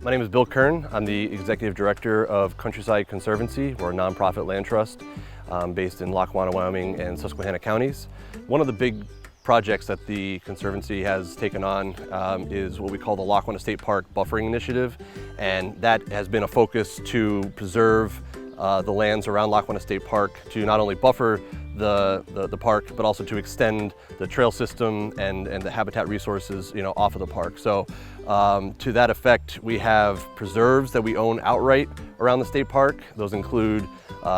My name is Bill Kern. I'm the Executive Director of Countryside Conservancy. We're a nonprofit land trust based in Lackawanna, Wyoming and Susquehanna counties. One of the big projects that the Conservancy has taken on is what we call the Lackawanna State Park Buffering Initiative, and that has been a focus to preserve the lands around Lackawanna State Park to not only buffer the park, but also to extend the trail system and the habitat resources, off of the park. So to that effect, we have preserves that we own outright around the state park. Those include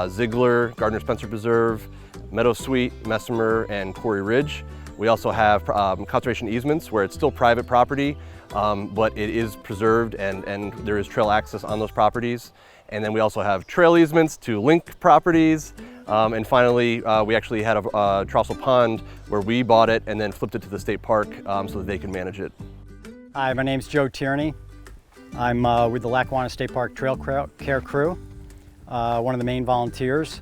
Ziegler, Gardner Spencer Preserve, Meadow Sweet, Messimer, and Quarry Ridge. We also have conservation easements where it's still private property, but it is preserved and there is trail access on those properties. And then we also have trail easements to link properties. And finally, we actually had a Trossel Pond where we bought it and then flipped it to the state park so that they can manage it. Hi, my name's Joe Tierney. I'm with the Lackawanna State Park Trail Care Crew, one of the main volunteers.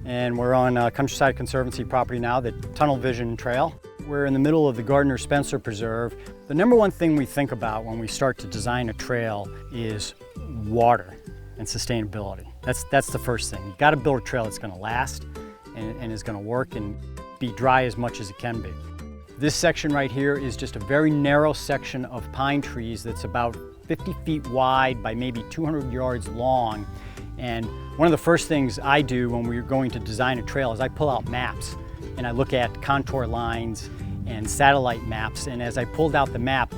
And we're on Countryside Conservancy property now, the Tunnel Vision Trail. We're in the middle of the Gardner Spencer Preserve. The number one thing we think about when we start to design a trail is water and sustainability. That's the first thing. You've got to build a trail that's going to last and is going to work and be dry as much as it can be. This section right here is just a very narrow section of pine trees that's about 50 feet wide by maybe 200 yards long. And one of the first things I do when we're going to design a trail is I pull out maps and I look at contour lines and satellite maps. And as I pulled out the map,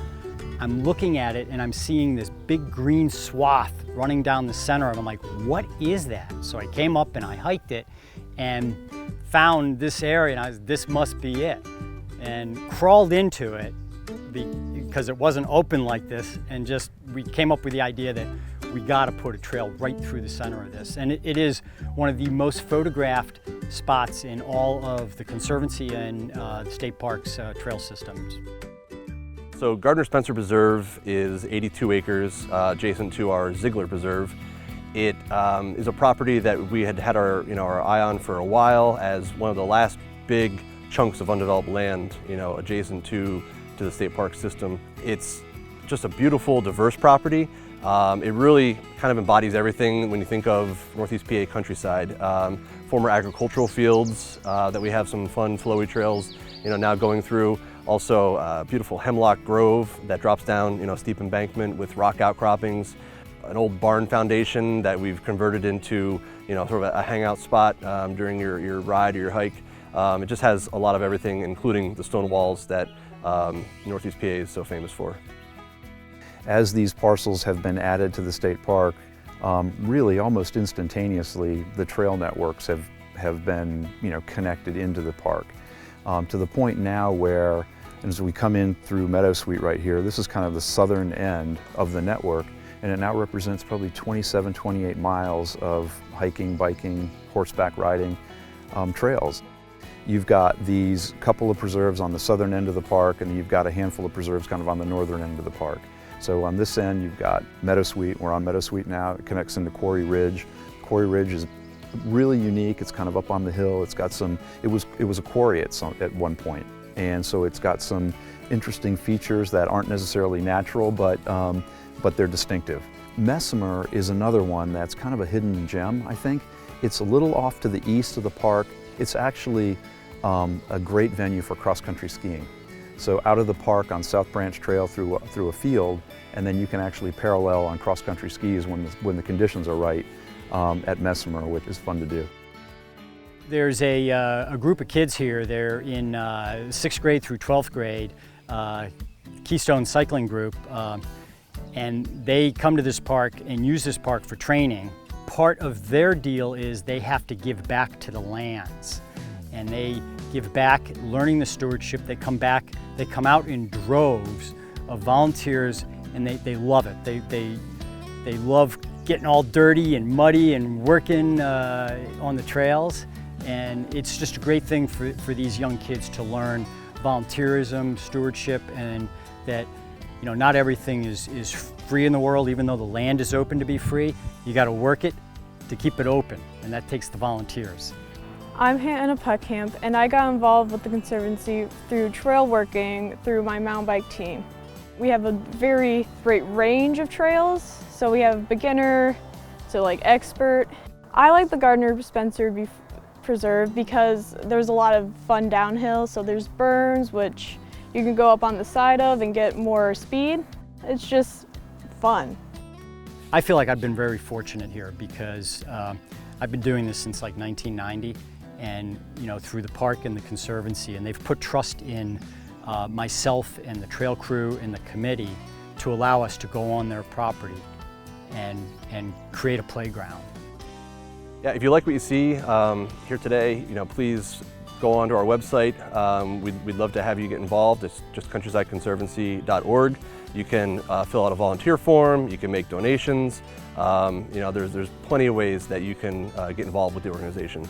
I'm looking at it and I'm seeing this big green swath running down the center, and I'm like, what is that? So I came up and I hiked it and found this area, and this must be it. And crawled into it because it wasn't open like this, and we came up with the idea that we gotta put a trail right through the center of this. And it is one of the most photographed spots in all of the Conservancy and the state park's trail systems. So Gardner Spencer Preserve is 82 acres adjacent to our Ziegler Preserve. It is a property that we had our eye on for a while as one of the last big chunks of undeveloped land, adjacent to the state park system. It's just a beautiful, diverse property. It really kind of embodies everything when you think of Northeast PA countryside. Former agricultural fields that we have some fun, flowy trails, now going through. Also, beautiful hemlock grove that drops down, steep embankment with rock outcroppings. An old barn foundation that we've converted into, sort of a hangout spot during your ride or your hike. It just has a lot of everything, including the stone walls that Northeast PA is so famous for. As these parcels have been added to the state park, really almost instantaneously, the trail networks have been connected into the park. To the point now where, as we come in through Meadow Sweet right here, this is kind of the southern end of the network, and it now represents probably 27, 28 miles of hiking, biking, horseback riding trails. You've got these couple of preserves on the southern end of the park, and you've got a handful of preserves kind of on the northern end of the park. So on this end, you've got Meadow Sweet. We're on Meadow Sweet now. It connects into Quarry Ridge. Quarry Ridge is really unique. It's kind of up on the hill. It's got it was a quarry at one point. And so it's got some interesting features that aren't necessarily natural, but they're distinctive. Messimer is another one that's kind of a hidden gem, I think. It's a little off to the east of the park. It's actually a great venue for cross-country skiing. So out of the park on South Branch Trail through a field, and then you can actually parallel on cross-country skis when the conditions are right at Messimer, which is fun to do. There's a group of kids here. They're in 6th grade through 12th grade, Keystone Cycling Group, and they come to this park and use this park for training. Part of their deal is they have to give back to the lands, and they give back, learning the stewardship. They come back, they come out in droves of volunteers, and they love it. They love getting all dirty and muddy and working on the trails. And it's just a great thing for these young kids to learn volunteerism, stewardship, and that not everything is free in the world. Even though the land is open to be free, you got to work it to keep it open, and that takes the volunteers. I'm Hannah Puckamp, and I got involved with the Conservancy through trail working through my mountain bike team. We have a very great range of trails. So we have beginner to like expert. I like the Gardner-Spencer Preserve because there's a lot of fun downhill. So there's berms, which you can go up on the side of and get more speed. It's just fun. I feel like I've been very fortunate here because I've been doing this since like 1990, and through the park and the Conservancy, and they've put trust in myself and the trail crew and the committee to allow us to go on their property and create a playground. Yeah, if you like what you see here today, please go onto our website. We'd love to have you get involved. It's just countrysideconservancy.org. You can fill out a volunteer form, you can make donations. There's plenty of ways that you can get involved with the organization.